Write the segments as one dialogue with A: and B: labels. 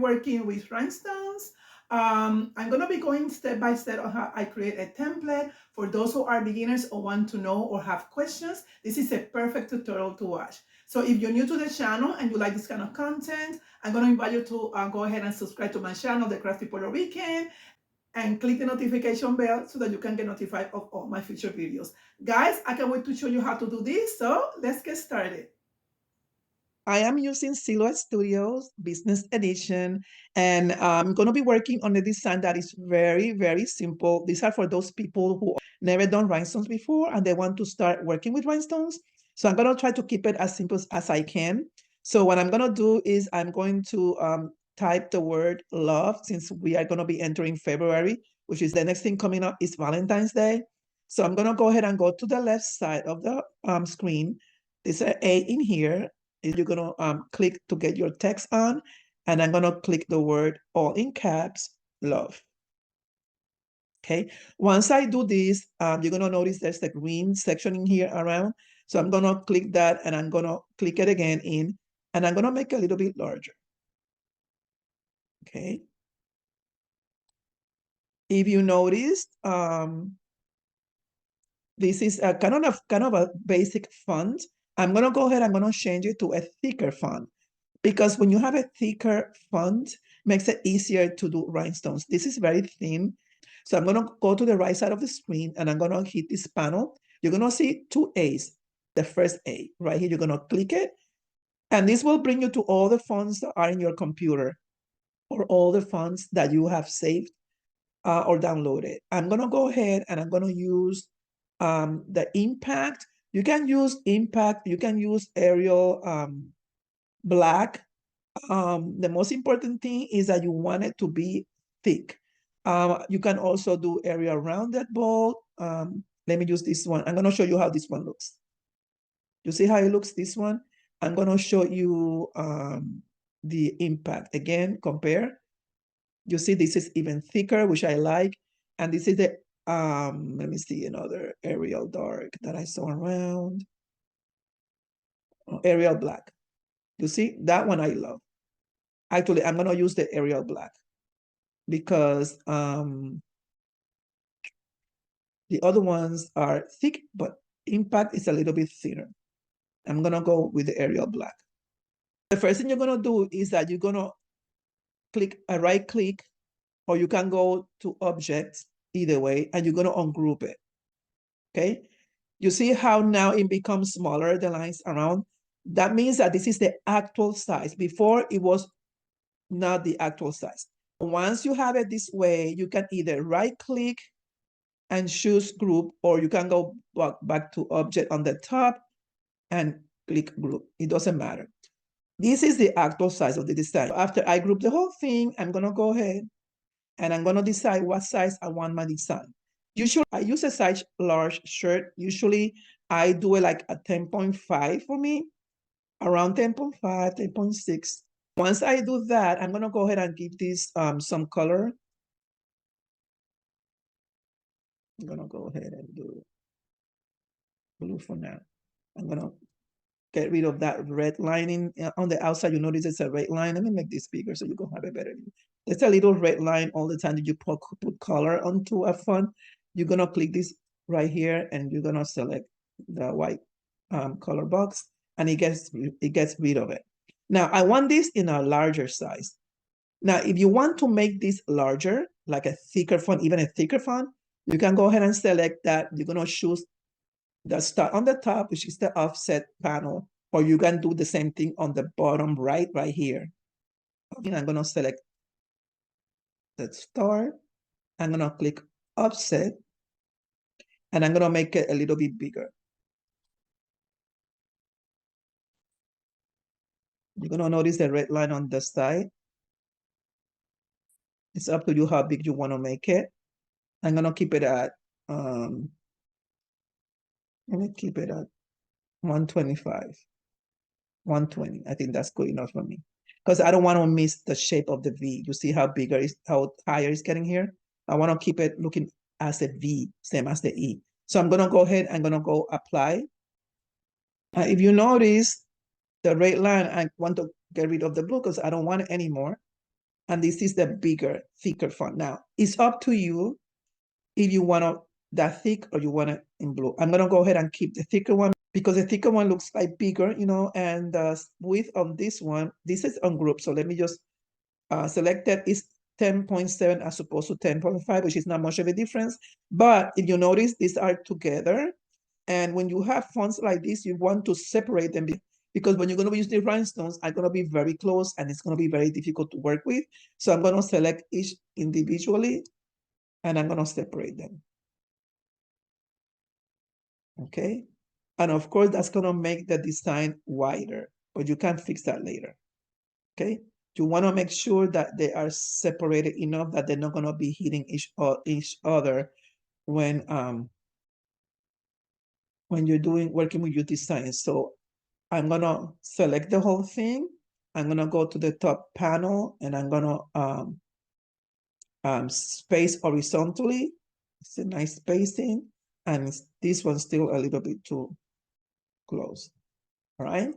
A: working with rhinestones. I'm going to be going step by step on how I create a template. For those who are beginners or want to know or have questions, this is a perfect tutorial to watch. So if you're new to the channel and you like this kind of content, I'm going to invite you to go ahead and subscribe to my channel, The Crafty Puerto Rican, and click the notification bell so that you can get notified of all my future videos. Guys, I can't wait to show you how to do this. So let's get started. I am using Silhouette Studios Business Edition, and I'm going to be working on a design that is very, very simple. These are for those people who never done rhinestones before and they want to start working with rhinestones. So I'm going to try to keep it as simple as I can. So what I'm going to do is I'm going to type the word love, since we are going to be entering February, which is the next thing coming up is Valentine's Day. So I'm going to go ahead and go to the left side of the screen. There's an A in here. You're going to click to get your text on, and I'm going to click the word all in caps, love. Okay. Once I do this, you're going to notice there's the green section in here around. So I'm going to click that, and I'm going to click it again in, and I'm going to make it a little bit larger. Okay. If you noticed, this is a kind of a basic font. I'm going to go ahead, I'm going to change it to a thicker font, because when you have a thicker font, makes it easier to do rhinestones. This is very thin. So I'm going to go to the right side of the screen, and I'm going to hit this panel. You're going to see two A's. The first A right here, you're going to click it, and this will bring you to all the fonts that are in your computer, or all the fonts that you have saved or downloaded. I'm going to go ahead and I'm going to use the impact. You can use impact, you can use Arial black. The most important thing is that you want it to be thick. You can also do Arial rounded ball. Let me use this one. I'm going to show you how this one looks. You see how it looks, this one? I'm going to show you the impact. Again, compare. You see this is even thicker, which I like. And this is the, let me see another Arial dark that I saw around. Oh, Arial black. You see, that one I love. Actually, I'm going to use the Arial black because the other ones are thick, but impact is a little bit thinner. I'm going to go with the Arial black. The first thing you're going to do is that you're going to click a right click, or you can go to objects, either way, and you're going to ungroup it. Okay. You see how now it becomes smaller, the lines around? That means that this is the actual size. Before, it was not the actual size. Once you have it this way, you can either right click and choose group, or you can go back to object on the top and click group. It doesn't matter. This is the actual size of the design. After I group the whole thing, I'm going to go ahead and I'm going to decide what size I want my design. Usually I use a size large shirt. Usually I do it like a 10.5 for me, around 10.5, 10.6. Once I do that, I'm going to go ahead and give this some color. I'm going to go ahead and do blue for now. I'm going to get rid of that red lining on the outside. You notice it's a red line. Let me make this bigger so you can have a better view. There's a little red line all the time that you put color onto a font. You're going to click this right here, and you're going to select the white color box, and it gets rid of it. Now, I want this in a larger size. Now, if you want to make this larger, like a thicker font, even a thicker font, you can go ahead and select that. You're going to choose the start on the top, which is the offset panel, or you can do the same thing on the bottom right here. Okay, I'm going to select the start. I'm going to click offset, and I'm going to make it a little bit bigger. You're going to notice the red line on the side. It's up to you how big you want to make it. I'm going to keep it at, let me keep it at 125. 120. I think that's good enough for me, because I don't want to miss the shape of the V. You see how bigger is, how higher it's getting here? I want to keep it looking as a V, same as the E. So I'm going to go ahead, I'm going to go apply. If you notice the red line, I want to get rid of the blue because I don't want it anymore. and this is the bigger, thicker font. Now, it's up to you if you want that thick or you want it in blue. I'm gonna go ahead and keep the thicker one because the thicker one looks like bigger, you know, and the width on this one, this is on group. So let me just select that. It's 10.7 as opposed to 10.5, which is not much of a difference. But if you notice, these are together. And when you have fonts like this, you want to separate them because when you're going to use the rhinestones, are going to be very close and it's going to be very difficult to work with. So I'm going to select each individually and I'm going to separate them. Okay. And of course, that's going to make the design wider, but you can fix that later. Okay. You want to make sure that they are separated enough that they're not going to be hitting each other when you're working with your design. So I'm gonna select the whole thing. I'm gonna go to the top panel and I'm gonna space horizontally. It's a nice spacing, and this one's still a little bit too close. All right.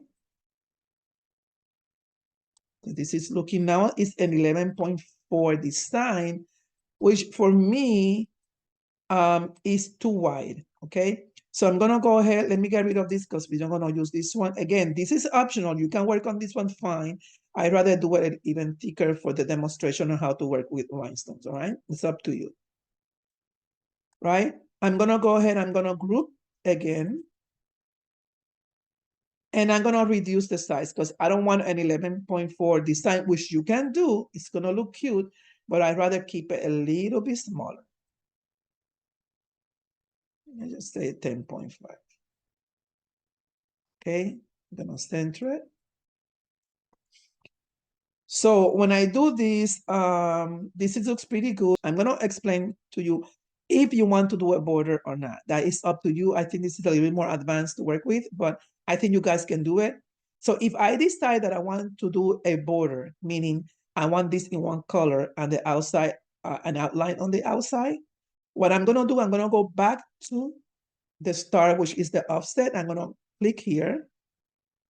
A: So this is looking now, it's an 11.4 design, which for me is too wide. Okay. So I'm gonna go ahead, let me get rid of this because we're not gonna use this one. Again, this is optional. You can work on this one fine. I'd rather do it even thicker for the demonstration on how to work with rhinestones, all right? It's up to you, right? I'm gonna go ahead, I'm gonna group again. And I'm gonna reduce the size because I don't want an 11.4 design, which you can do. It's gonna look cute, but I'd rather keep it a little bit smaller. I just say 10.5. Okay, I'm gonna center it. So when I do this, this looks pretty good. I'm gonna explain to you if you want to do a border or not. That is up to you. I think this is a little bit more advanced to work with, but I think you guys can do it. So if I decide that I want to do a border, meaning I want this in one color and the outside, an outline on the outside, what I'm gonna do, I'm gonna go back to the start, which is the offset. I'm gonna click here.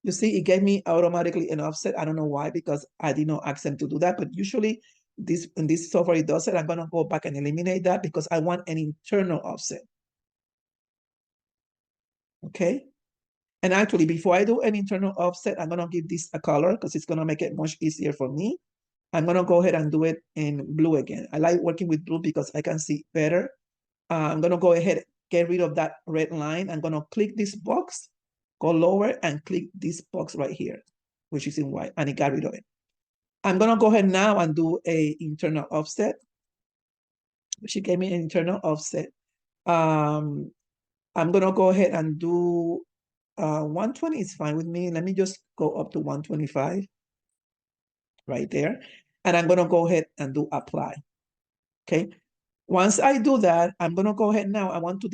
A: You see, it gave me automatically an offset. I don't know why, because I did not ask them to do that. But usually in this software, it does it. I'm going to go back and eliminate that because I want an internal offset. Okay. And actually, before I do an internal offset, I'm going to give this a color because it's going to make it much easier for me. I'm going to go ahead and do it in blue again. I like working with blue because I can see better. I'm going to go ahead, get rid of that red line. I'm going to click this box, go lower and click this box right here, which is in white, and it got rid of it. I'm going to go ahead now and do a internal offset. She gave me an internal offset. I'm going to go ahead and do 120 is fine with me. Let me just go up to 125 right there. And I'm going to go ahead and do apply. Okay. Once I do that, I'm going to go ahead now. I want to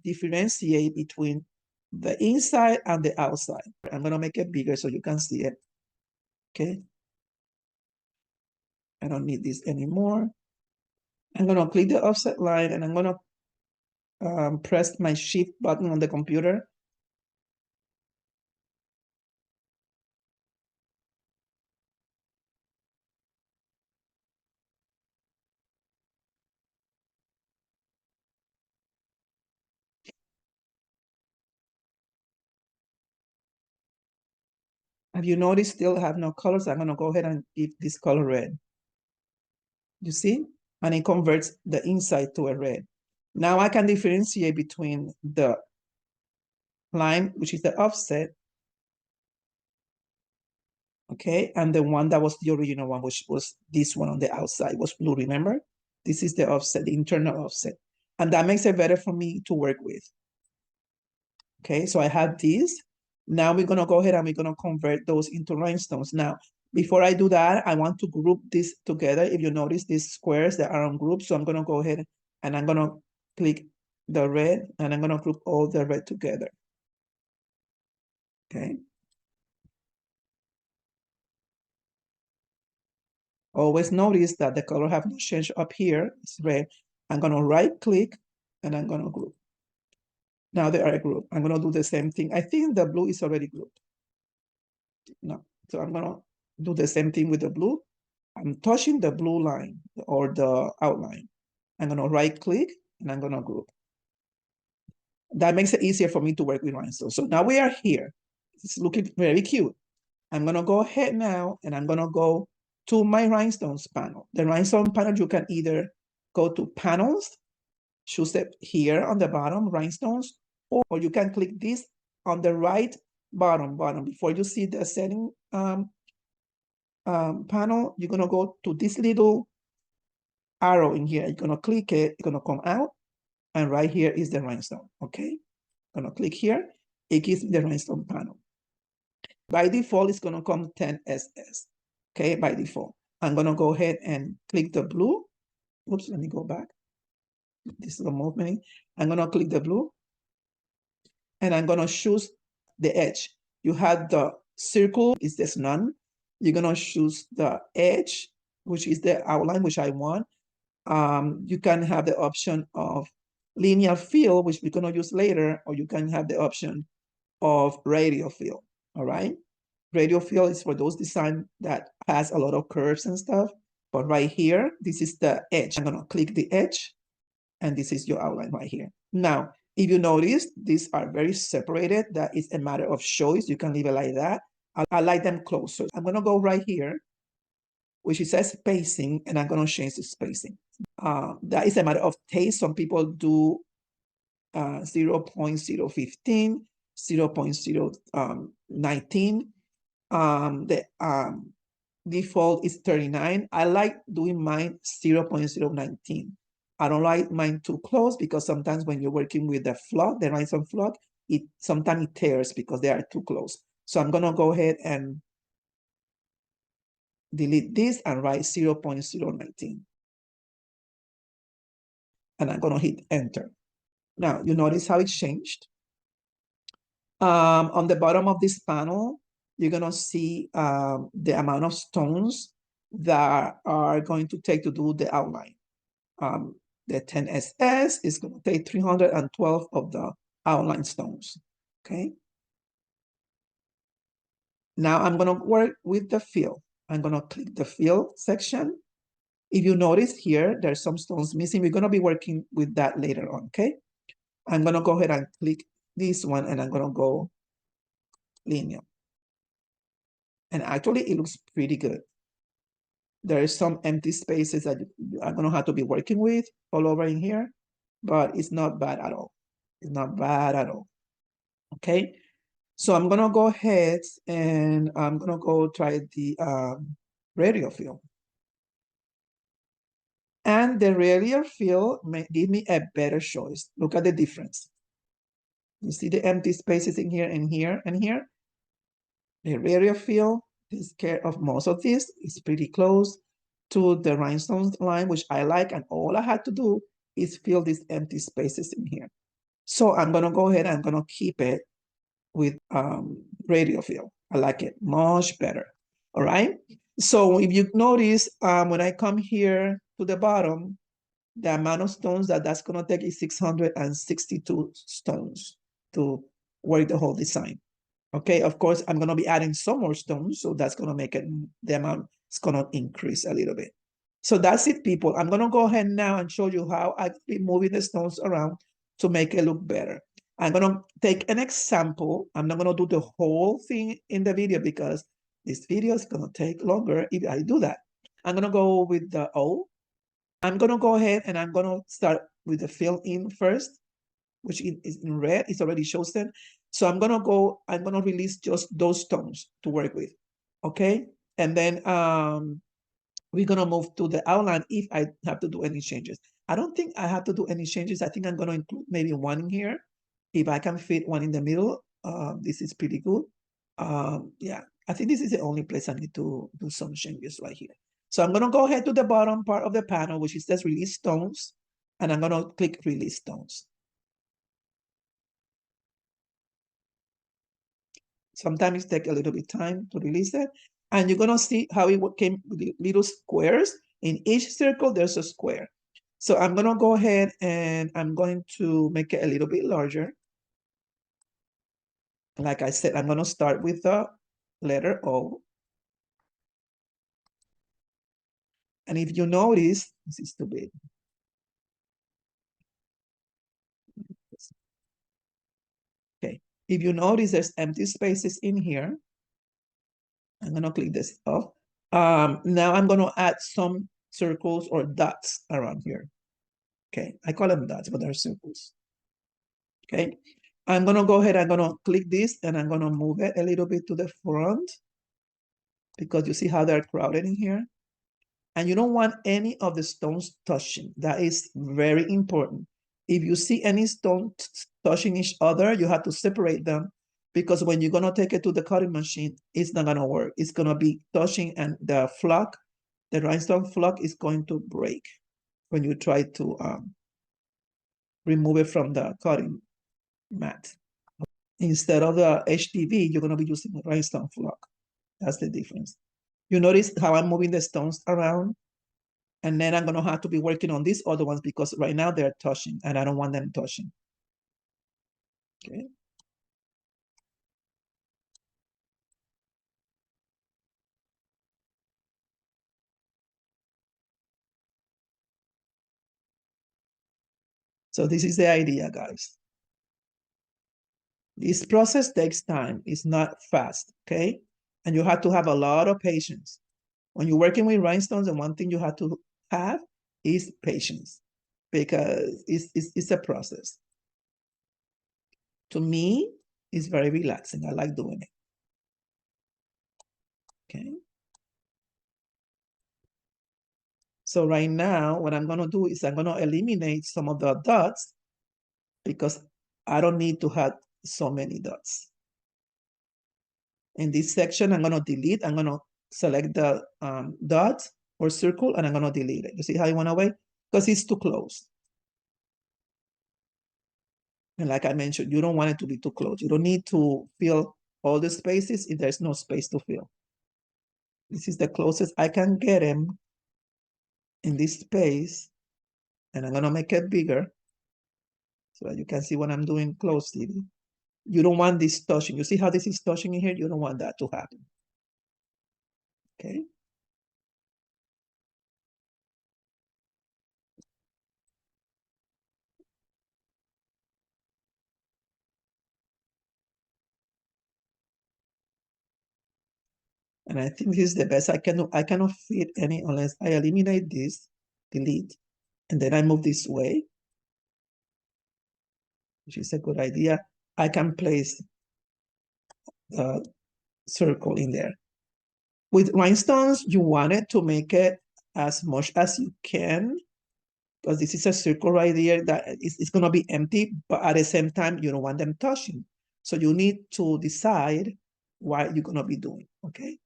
A: differentiate between the inside and the outside. I'm going to make it bigger so you can see it. Okay. I don't need this anymore. I'm going to click the offset line and I'm going to press my shift button on the computer. Have you noticed still have no colors? I'm going to go ahead and give this color red. You see? And it converts the inside to a red. Now I can differentiate between the line, which is the offset, okay, and the one that was the original one, which was this one on the outside, was blue, remember? This is the offset, the internal offset. And that makes it better for me to work with. Okay, so I have this. Now we're gonna go ahead and we're gonna convert those into rhinestones. Now, before I do that, I want to group this together. If you notice these squares that are on group, so I'm gonna go ahead and I'm gonna click the red and I'm gonna group all the red together. Okay. Always notice that the color have not changed up here. It's red. I'm gonna right click and I'm gonna group. Now they are a group. I'm gonna do the same thing. I think the blue is already grouped. No, so I'm gonna do the same thing with the blue. I'm touching the blue line or the outline. I'm going to right click and I'm going to group. That makes it easier for me to work with rhinestones. So now we are here. It's looking very cute. I'm going to go ahead now and I'm going to go to my rhinestones panel. The rhinestone panel, you can either go to panels, choose it here on the bottom, rhinestones, or you can click this on the right bottom. Before you see the setting panel, you're going to go to this little arrow in here. You're going to click it, it's going to come out, and right here is the rhinestone, okay? I'm going to click here. It gives me the rhinestone panel. By default, it's going to come 10SS, okay, by default. I'm going to go ahead and click the blue. Oops, let me go back. This is the movement. I'm going to click the blue, and I'm going to choose the edge. You have the circle, is this none. You're going to choose the edge, which is the outline, which I want. You can have the option of linear fill, which we're going to use later, or you can have the option of radial fill, all right? Radial fill is for those design that has a lot of curves and stuff. But right here, this is the edge. I'm going to click the edge, and this is your outline right here. Now, if you notice, these are very separated. That is a matter of choice. You can leave it like that. I like them closer. I'm going to go right here, which it says spacing, and I'm going to change the spacing. That is a matter of taste. Some people do 0.015, 0.019. The default is 39. I like doing mine 0.019. I don't like mine too close because sometimes when you're working with the flock, the rhinestone flock, sometimes it tears because they are too close. So I'm gonna go ahead and delete this and write 0.019. And I'm gonna hit enter. Now you notice how it changed. On the bottom of this panel, you're gonna see the amount of stones that are going to take to do the outline. The 10SS is gonna take 312 of the outline stones, okay? Now I'm gonna work with the fill. I'm gonna click the fill section. If you notice here, there's some stones missing. We're gonna be working with that later on, okay? I'm gonna go ahead and click this one and I'm gonna go linear. And actually it looks pretty good. There is some empty spaces that I'm gonna have to be working with all over in here, but it's not bad at all. It's not bad at all, okay? So I'm gonna go ahead and I'm gonna go try the radial fill. And the radial fill may give me a better choice. Look at the difference. You see the empty spaces in here and here and here? The radial fill takes care of most of this. It's pretty close to the rhinestones line, which I like, and all I had to do is fill these empty spaces in here. So I'm gonna go ahead and I'm gonna keep it with radial fill. I like it much better, all right? So if you notice, when I come here to the bottom, the amount of stones that's gonna take is 662 stones to work the whole design. Okay, of course, I'm gonna be adding some more stones, so that's gonna make it, the amount is gonna increase a little bit. So that's it, people. I'm gonna go ahead now and show you how I be moving the stones around to make it look better. I'm gonna take an example. I'm not gonna do the whole thing in the video because this video is gonna take longer if I do that. I'm gonna go with the O. I'm gonna go ahead and I'm gonna start with the fill in first, which is in red, it's already chosen. So I'm gonna release just those stones to work with, okay? And then we're gonna move to the outline if I have to do any changes. I don't think I have to do any changes. I think I'm gonna include maybe one in here. If I can fit one in the middle, this is pretty good. Yeah, I think this is the only place I need to do some changes right here. So I'm gonna go ahead to the bottom part of the panel, which is says release stones, and I'm gonna click release stones. Sometimes take a little bit time to release it. And you're gonna see how it came with little squares. In each circle, there's a square. So I'm gonna go ahead and I'm going to make it a little bit larger. Like I said, I'm gonna start with the letter O. And if you notice, this is too big. Okay, if you notice there's empty spaces in here, I'm gonna click this off. Now I'm gonna add some circles or dots around here. Okay, I call them dots, but they're circles. Okay, I'm gonna go ahead, I'm gonna click this and I'm gonna move it a little bit to the front because you see how they're crowded in here. And you don't want any of the stones touching. That is very important. If you see any stone touching each other, you have to separate them because when you're gonna take it to the cutting machine, it's not gonna work. It's gonna be touching and the flock, the rhinestone flock is going to break when you try to remove it from the cutting mat. Instead of the HDV, you're gonna be using a rhinestone flock. That's the difference. You notice how I'm moving the stones around? And then I'm gonna have to be working on these other ones because right now they're touching and I don't want them touching. Okay. So this is the idea, guys. This process takes time. It's not fast, okay? And you have to have a lot of patience. When you're working with rhinestones, and one thing you have to have is patience because it's a process. To me, it's very relaxing. I like doing it. Okay. So right now, what I'm gonna do is I'm gonna eliminate some of the dots because I don't need to have so many dots. In this section, I'm gonna delete, I'm gonna select the dot or circle and I'm gonna delete it. You see how it went away? Because it's too close. And like I mentioned, you don't want it to be too close. You don't need to fill all the spaces if there's no space to fill. This is the closest I can get him in this space. And I'm gonna make it bigger so that you can see what I'm doing closely. You don't want this touching. You see how this is touching in here? You don't want that to happen. Okay. And I think this is the best I can do. I cannot fit any unless I eliminate this, delete, and then I move this way, which is a good idea. I can place the circle in there. With rhinestones, you want it to make it as much as you can because this is a circle right here that it's going to be empty, but at the same time, you don't want them touching. So you need to decide what you're going to be doing, okay?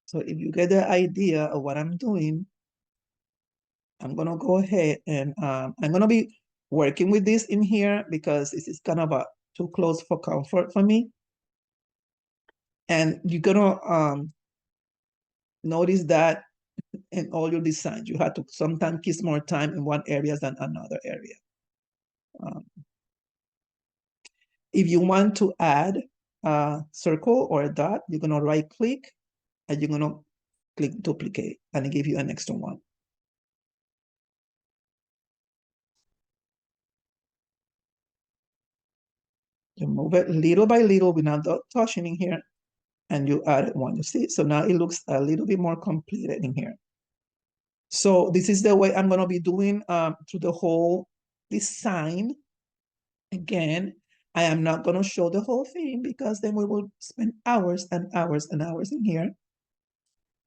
A: So if you get the idea of what I'm doing, I'm gonna go ahead and I'm gonna be working with this in here because this is kind of too close for comfort for me. And you're gonna notice that in all your designs, you have to sometimes kiss more time in one area than another area. Um, if you want to add a circle or a dot, you're gonna right click and you're gonna click duplicate and give you an extra one. You move it little by little without touching in here and you add one, you see? So now it looks a little bit more completed in here. So this is the way I'm gonna be doing through the whole design. Again, I am not gonna show the whole thing because then we will spend hours and hours and hours in here.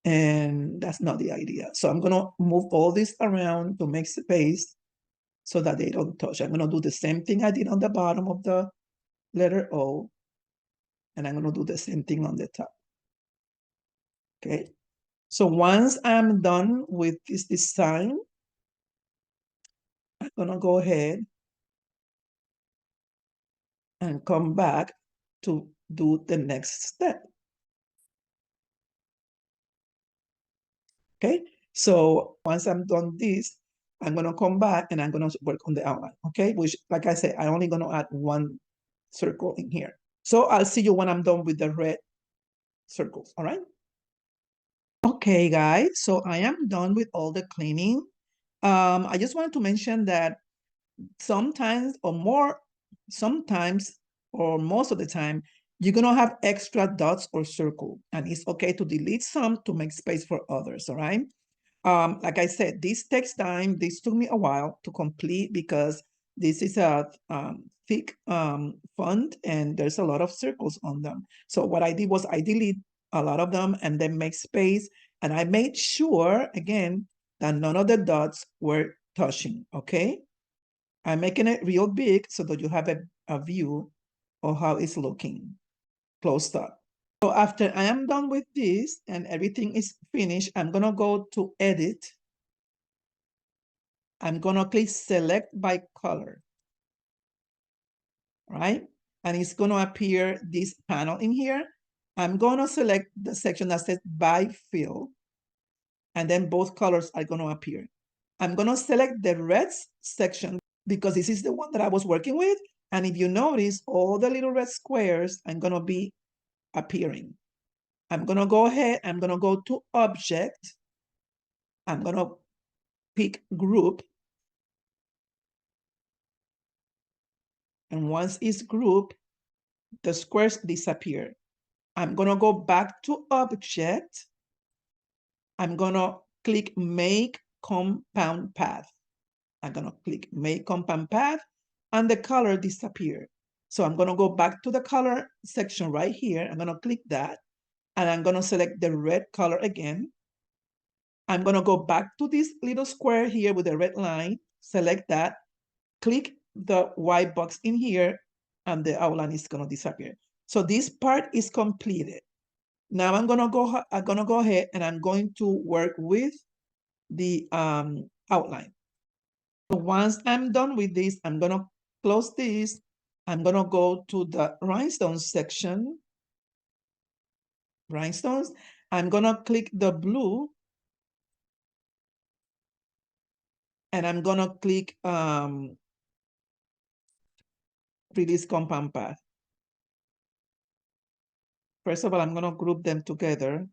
A: And that's not the idea. So I'm gonna move all this around to make space so that they don't touch. I'm gonna do the same thing I did on the bottom of the letter O, and I'm gonna do the same thing on the top. Okay. So once I'm done with this design, I'm gonna go ahead and come back to do the next step. Okay, so once I'm done this, I'm gonna come back and I'm gonna work on the outline, okay? Which, like I said, I'm only gonna add one circle in here. So I'll see you when I'm done with the red circles, all right? Okay, guys, so I am done with all the cleaning. I just wanted to mention that sometimes or most of the time, you're gonna have extra dots or circle, and it's okay to delete some to make space for others, all right? Like I said, this takes time. This took me a while to complete because this is a thick font and there's a lot of circles on them. So what I did was I delete a lot of them and then make space. And I made sure, again, that none of the dots were touching, okay? I'm making it real big so that you have a view of how it's looking close up. So after I am done with this and everything is finished, I'm gonna go to edit. I'm gonna click select by color, right? And it's gonna appear this panel in here. I'm gonna select the section that says by fill, and then both colors are gonna appear. I'm gonna select the red section because this is the one that I was working with. And if you notice, all the little red squares are gonna be appearing. I'm gonna go ahead, I'm gonna go to object. I'm gonna pick group. And once it's grouped, the squares disappear. I'm gonna go back to object. I'm gonna click make compound path. I'm gonna click make compound path and the color disappeared. So I'm gonna go back to the color section right here. I'm gonna click that and I'm gonna select the red color again. I'm gonna go back to this little square here with the red line, select that, click the white box in here and the outline is gonna disappear. So this part is completed. Now I'm gonna go ahead and I'm going to work with the outline. So once I'm done with this, I'm gonna close this. I'm gonna go to the rhinestones section. Rhinestones. I'm gonna click the blue and I'm gonna click release compound path. First of all, I'm gonna group them together.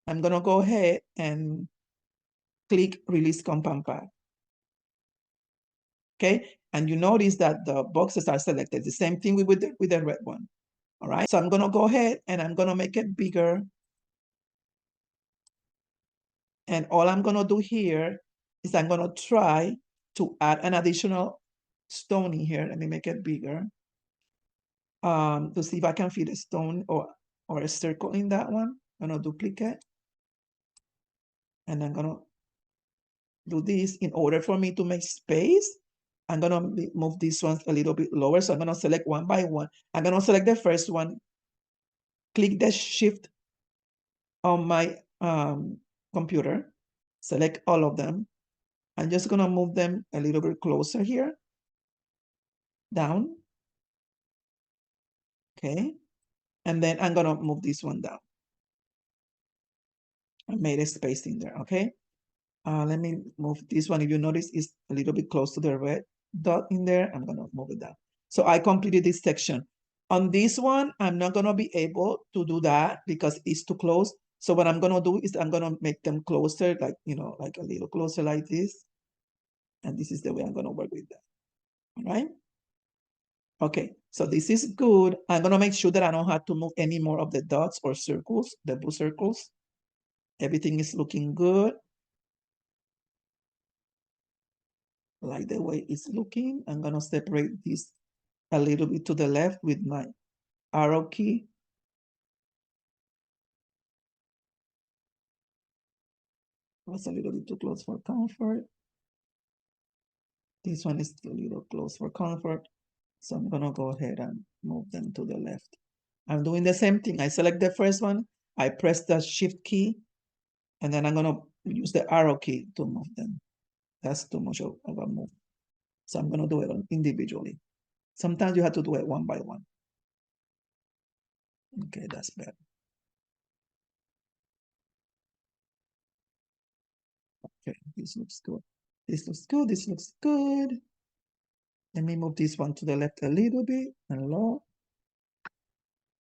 A: I'm gonna go ahead and click release compound path. Okay, and you notice that the boxes are selected. The same thing with the red one. All right, so I'm gonna go ahead and I'm gonna make it bigger. And all I'm gonna do here is I'm gonna try to add an additional stone in here. Let me make it bigger. To see if I can fit a stone or a circle in that one. I'm gonna duplicate. And I'm gonna do this in order for me to make space. I'm gonna move these ones a little bit lower. So I'm gonna select one by one. I'm gonna select the first one, click the shift on my computer, select all of them. I'm just gonna move them a little bit closer here, down, okay? And then I'm gonna move this one down. I made a space in there, okay? Let me move this one. If you notice, it's a little bit close to the red dot in there. I'm gonna move it down. So I completed this section. On this one, I'm not gonna be able to do that because it's too close. So what I'm gonna do is I'm gonna make them closer, like, you know, like a little closer like this. And this is the way I'm gonna work with that, all right? Okay, so this is good. I'm gonna make sure that I don't have to move any more of the dots or circles, the blue circles. Everything is looking good. Like the way it's looking. I'm gonna separate this a little bit to the left with my arrow key. Was a little bit too close for comfort. This one is a little close for comfort. So I'm gonna go ahead and move them to the left. I'm doing the same thing. I select the first one, I press the shift key, and then I'm gonna use the arrow key to move them. That's too much of a move. So I'm gonna do it individually. Sometimes you have to do it one by one.
B: Okay, that's better. Okay, this looks good. This looks good. This looks good. Let me move this one to the left a little bit and low.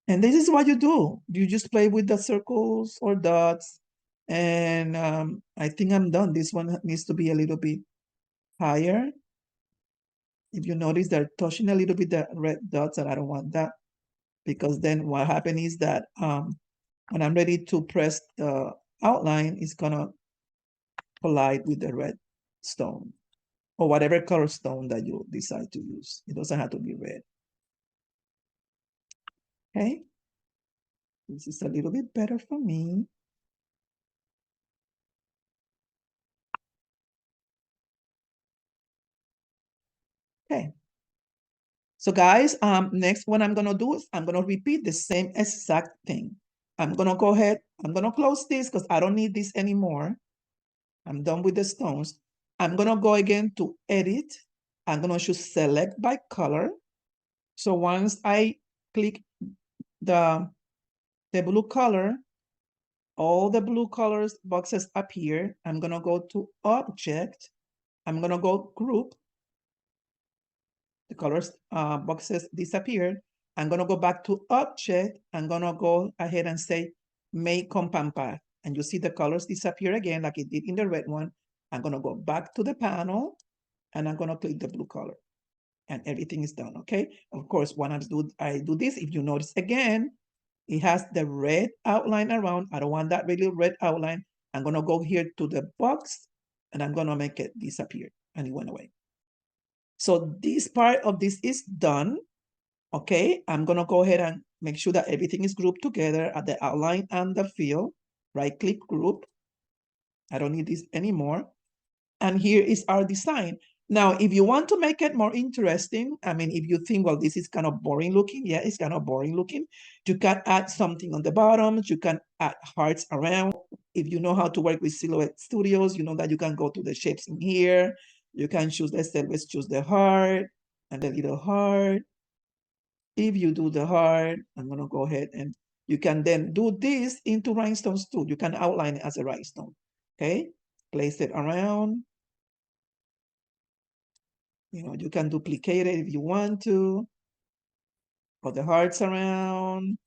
B: And this is what you do. You just play with the circles or dots. And I think I'm done. This one needs to be a little bit higher. If you notice, they're touching a little bit the red dots, and I don't want that, because then what happens is that when I'm ready to press the outline, it's gonna collide with the red stone or whatever color stone that you decide to use. It doesn't have to be red. Okay, this is a little bit better for me. Okay. So guys, next what I'm gonna do is I'm gonna repeat the same exact thing. I'm gonna go ahead, I'm gonna close this because I don't need this anymore. I'm done with the stones. I'm gonna go again to edit. I'm gonna choose select by color. So once I click the blue color, all the blue colors boxes appear. I'm gonna go to object. I'm gonna go group. The colors boxes disappear. I'm gonna go back to object. I'm gonna go ahead and say make compound path. And you see the colors disappear again like it did in the red one. I'm gonna go back to the panel and I'm gonna click the blue color and everything is done, okay? Of course, when I do this, if you notice again, it has the red outline around. I don't want that really red outline. I'm gonna go here to the box and I'm gonna make it disappear and it went away. So this part of this is done, okay? I'm gonna go ahead and make sure that everything is grouped together at the outline and the fill. Right click group. I don't need this anymore. And here is our design. Now, if you want to make it more interesting, I mean, if you think, well, this is kind of boring looking, yeah, it's kind of boring looking. You can add something on the bottom. You can add hearts around. If you know how to work with Silhouette Studios, you know that you can go to the shapes in here. You can choose, let's choose the heart and the little heart. If you do the heart, I'm gonna go ahead and you can then do this into rhinestones too. You can outline it as a rhinestone, okay? Place it around. You know, you can duplicate it if you want to. Put the hearts around,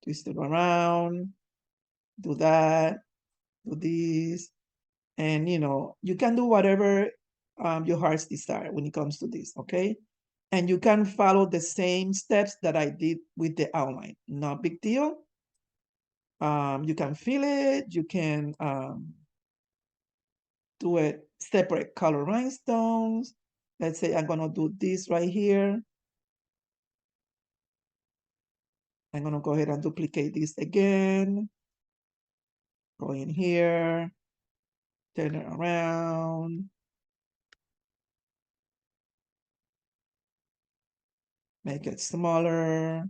B: twist it around, do that, do this. And, you know, you can do whatever your heart's desire when it comes to this, okay? And you can follow the same steps that I did with the outline. No big deal. You can fill it. You can do it separate color rhinestones. Let's say I'm gonna do this right here. I'm gonna go ahead and duplicate this again. Go in here, turn it around, make it smaller,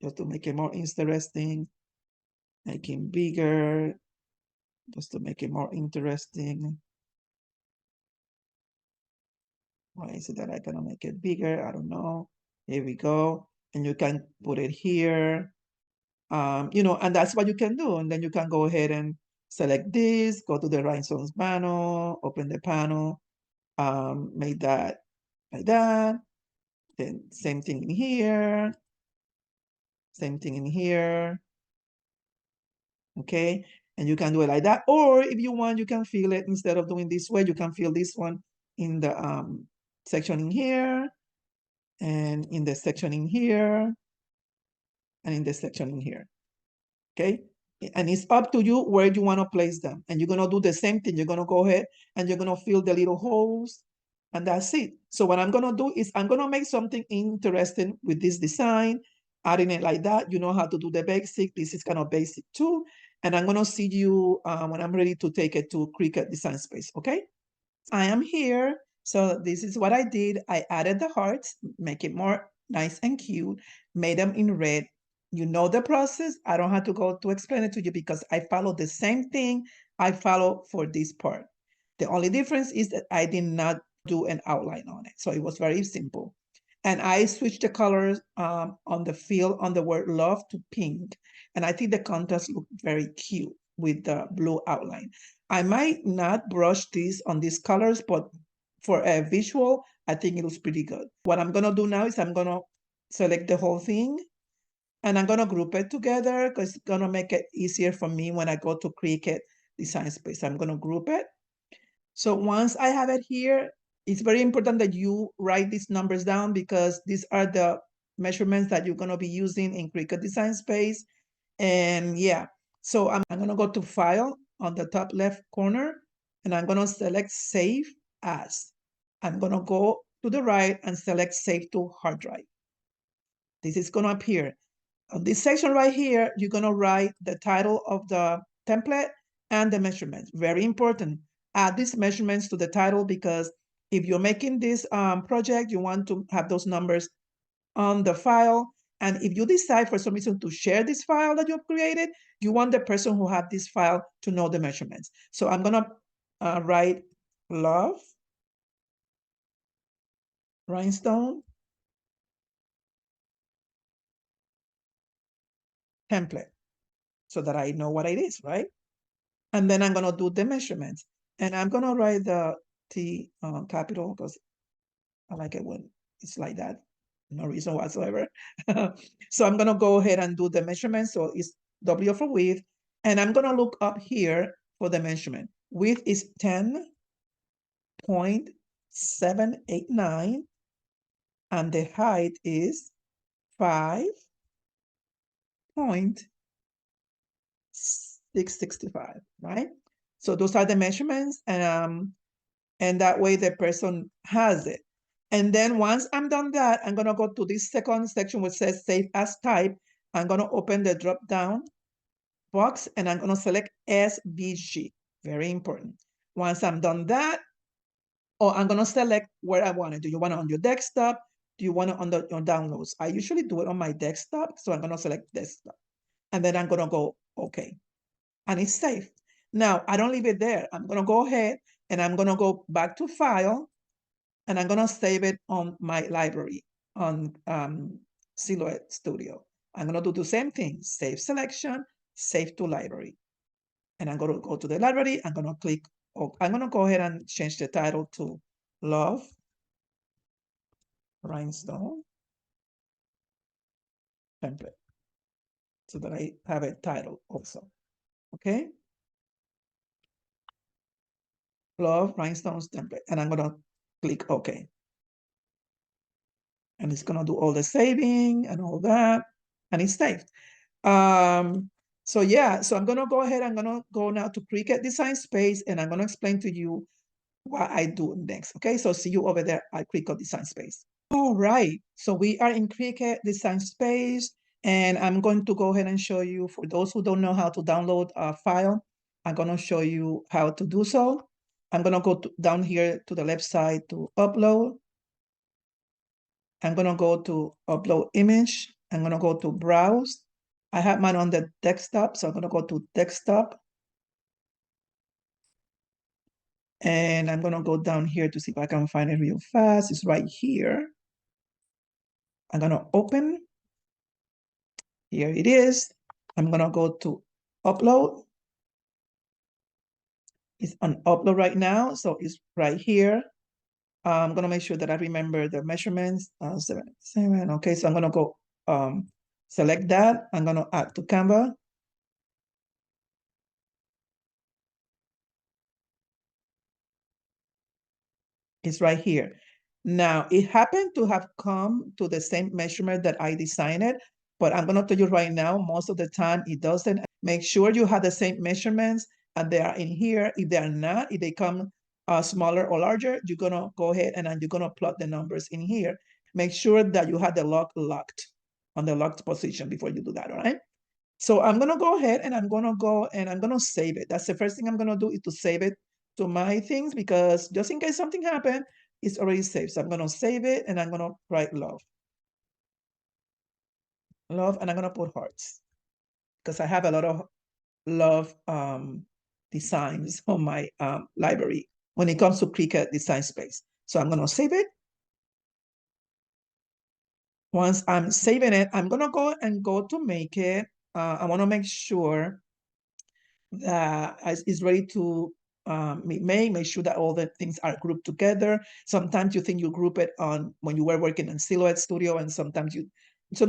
B: just to make it more interesting, make it bigger, just to make it more interesting. Why is it that I'm gonna make it bigger? I don't know. Here we go. And you can put it here. You know, and that's what you can do. And then you can go ahead and select this, go to the Rhinestones panel, open the panel, make that like that. Then same thing in here, same thing in here, okay? And you can do it like that. Or if you want, you can fill it instead of doing this way, you can fill this one in the section in here, and in the section in here, and in the section in here, okay? And it's up to you where you want to place them. And you're going to do the same thing. You're going to go ahead and you're going to fill the little holes, and that's it. So what I'm going to do is I'm going to make something interesting with this design, adding it like that. You know how to do the basic. This is kind of basic too. And I'm going to see you when I'm ready to take it to Cricut Design Space, okay? I am here. So this is what I did. I added the hearts, make it more nice and cute, made them in red. You know the process. I don't have to go to explain it to you because I follow the same thing I follow for this part. The only difference is that I did not do an outline on it. So it was very simple. And I switched the colors on the field on the word love to pink. And I think the contrast looked very cute with the blue outline. I might not brush this on these colors, but for a visual, I think it looks pretty good. What I'm gonna do now is I'm gonna select the whole thing and I'm gonna group it together because it's gonna make it easier for me when I go to Cricut Design Space. I'm gonna group it. So once I have it here, it's very important that you write these numbers down because these are the measurements that you're gonna be using in Cricut Design Space. And yeah, so I'm gonna go to File on the top left corner, and I'm gonna select Save As. I'm gonna go to the right and select Save to Hard Drive. This is gonna appear. On this section right here, you're gonna write the title of the template and the measurements. Very important. Add these measurements to the title because if you're making this project, you want to have those numbers on the file. And if you decide for some reason to share this file that you've created, you want the person who have this file to know the measurements. So I'm gonna write love, rhinestone, template, so that I know what it is, right? And then I'm gonna do the measurements. And I'm gonna write the T capital because I like it when it's like that. No reason whatsoever. So I'm gonna go ahead and do the measurement. So it's W for width. And I'm gonna look up here for the measurement. Width is 10.789 and the height is 5.665, right? So those are the measurements, and that way the person has it. And then once I'm done that, I'm gonna go to this second section which says Save As Type. I'm gonna open the drop down box and I'm gonna select SVG. Very important. Once I'm done that, I'm gonna select where I want it. Do you want it on your desktop? Do you want it on your downloads? I usually do it on my desktop, so I'm gonna select desktop. And then I'm gonna go okay. And it's safe. Now, I don't leave it there. I'm gonna go ahead and I'm gonna go back to File and I'm gonna save it on my library on Silhouette Studio. I'm gonna do the same thing, save selection, save to library. And I'm gonna go to the library, I'm gonna click, I'm gonna go ahead and change the title to Love Rhinestone Template so that I have a title also, okay? Love Rhinestones Template, and I'm gonna click OK. And it's gonna do all the saving and all that, and it's saved. So yeah, so I'm gonna go ahead, I'm gonna go now to Cricut Design Space, and I'm gonna explain to you what I do next, okay? So see you over there at Cricut Design Space. All right, so we are in Cricut Design Space, and I'm going to go ahead and show you, for those who don't know how to download a file, I'm gonna show you how to do so. I'm gonna go down here to the left side to upload. I'm gonna go to upload image. I'm gonna go to browse. I have mine on the desktop, so I'm gonna go to desktop. And I'm gonna go down here to see if I can find it real fast. It's right here. I'm gonna open. Here it is. I'm gonna go to upload. It's on upload right now, so it's right here. I'm gonna make sure that I remember the measurements. 7. Okay, so I'm gonna go select that. I'm gonna add to Canva. It's right here. Now, it happened to have come to the same measurement that I designed it, but I'm gonna tell you right now, most of the time it doesn't. Make sure you have the same measurements and they are in here. If they are not, if they come smaller or larger, you're gonna go ahead and you're gonna plot the numbers in here. Make sure that you have the lock locked on the locked position before you do that, all right? So I'm gonna go ahead and I'm gonna save it. That's the first thing I'm gonna do is to save it to my things because just in case something happened, it's already saved. So I'm gonna save it and I'm gonna write love. Love, and I'm gonna put hearts because I have a lot of love designs on my library when it comes to Cricut Design Space. So I'm gonna save it. Once I'm saving it, I'm gonna go to make it. I wanna make sure that is ready to make sure that all the things are grouped together. Sometimes you think you group it on when you were working in Silhouette Studio, and sometimes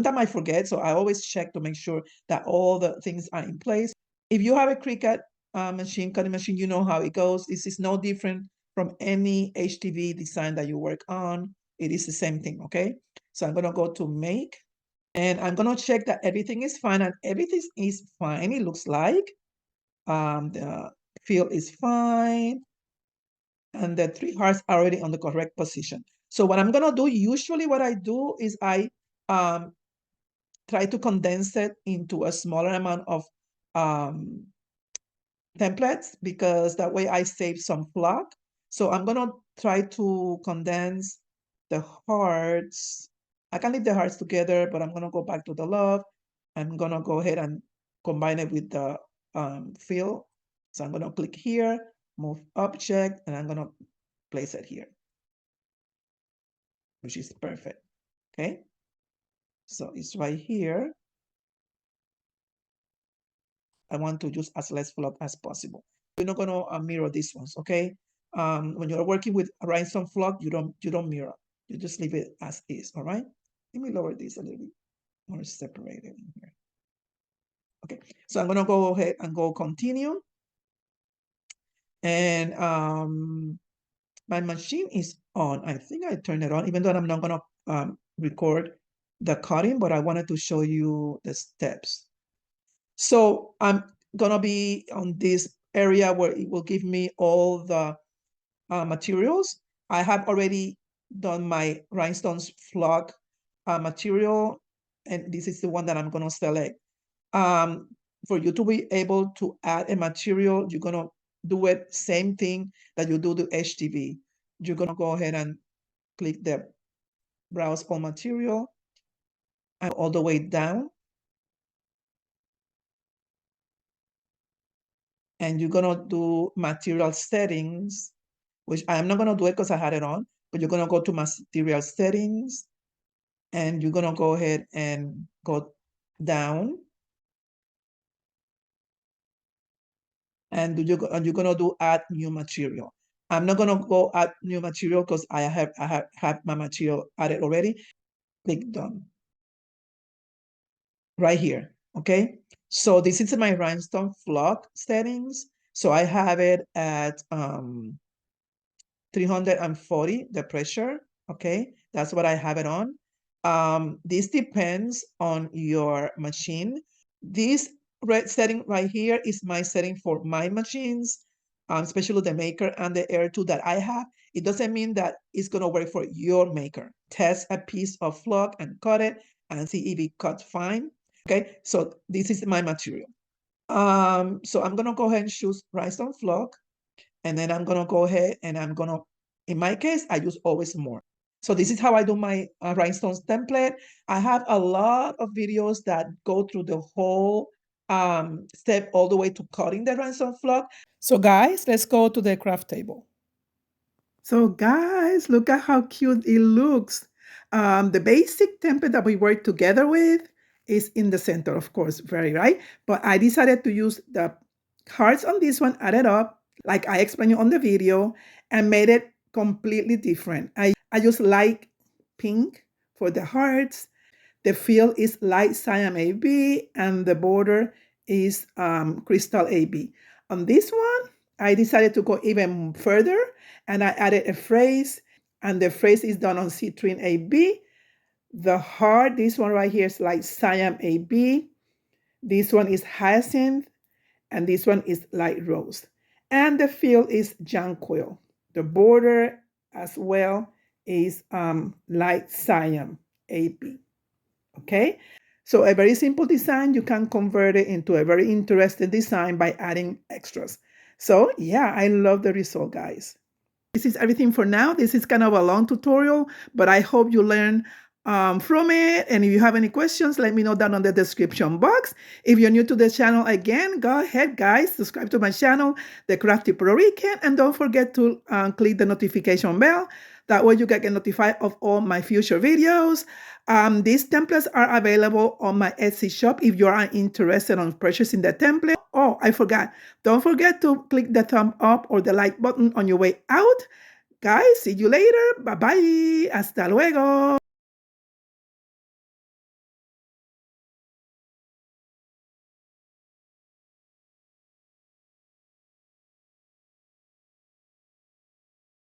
B: I forget. So I always check to make sure that all the things are in place. If you have a Cricut cutting machine, you know how it goes. This is no different from any HTV design that you work on. It is the same thing, okay? So I'm gonna go to make, and I'm gonna check that everything is fine, and everything is fine, it looks like. The field is fine, and the 3 hearts are already on the correct position. So what I'm gonna do, usually what I do is I um, try to condense it into a smaller amount of um, templates, because that way I save some flock. So I'm gonna try to condense the hearts. I can leave the hearts together, but I'm gonna go back to the love. I'm gonna go ahead and combine it with the fill. So I'm gonna click here, move object, and I'm gonna place it here, which is perfect, okay? So it's right here. I want to use as less flock as possible. We're not gonna mirror these ones, okay? When you're working with a rhinestone flock, you don't mirror. You just leave it as is, all right? Let me lower this a little bit more separated in here. Okay, so I'm gonna go ahead and go continue. And my machine is on. I think I turned it on, even though I'm not gonna record the cutting, but I wanted to show you the steps. So I'm gonna be on this area where it will give me all the materials. I have already done my rhinestones flock material, and this is the one that I'm gonna select. For you to be able to add a material, you're gonna do it same thing that you do the HTV. You're gonna go ahead and click the browse all material and all the way down. And you're gonna do material settings, which I'm not gonna do it because I had it on, but you're gonna go to material settings, and you're gonna go ahead and go down, and you're gonna do add new material. I'm not gonna go add new material because I have my material added already. Click done right here. Okay, so this is my rhinestone flock settings. So I have it at 340, the pressure. Okay, that's what I have it on. This depends on your machine. This red setting right here is my setting for my machines, especially the maker and the Air 2 that I have. It doesn't mean that it's gonna work for your maker. Test a piece of flock and cut it and see if it cuts fine. Okay, so this is my material. So I'm gonna go ahead and choose rhinestone flock. And then I'm gonna go ahead and in my case, I use always more. So this is how I do my rhinestones template. I have a lot of videos that go through the whole step all the way to cutting the rhinestone flock. So guys, let's go to the craft table.
A: So guys, look at how cute it looks. The basic template that we work together with is in the center, of course, very right. But I decided to use the hearts on this one, added up, like I explained you on the video, and made it completely different. I just like pink for the hearts. The field is light cyan AB, and the border is crystal AB. On this one, I decided to go even further, and I added a phrase, and the phrase is done on citrine AB. The heart, this one right here is light cyan AB. This one is hyacinth, and this one is light rose. And the field is jonquil. The border as well is light cyan AB. Okay, so a very simple design, you can convert it into a very interesting design by adding extras. So yeah, I love the result, guys. This is everything for now. This is kind of a long tutorial, but I hope you learn from it. And if you have any questions, let me know down on the description box. If you're new to the channel, again, go ahead, guys, subscribe to my channel, The Crafty Puerto Rican, and don't forget to click the notification bell. That way you get notified of all my future videos. These templates are available on my Etsy shop if you are interested in purchasing the template. Oh, I forgot. Don't forget to click the thumb up or the like button on your way out. Guys, see you later. Bye-bye. Hasta luego.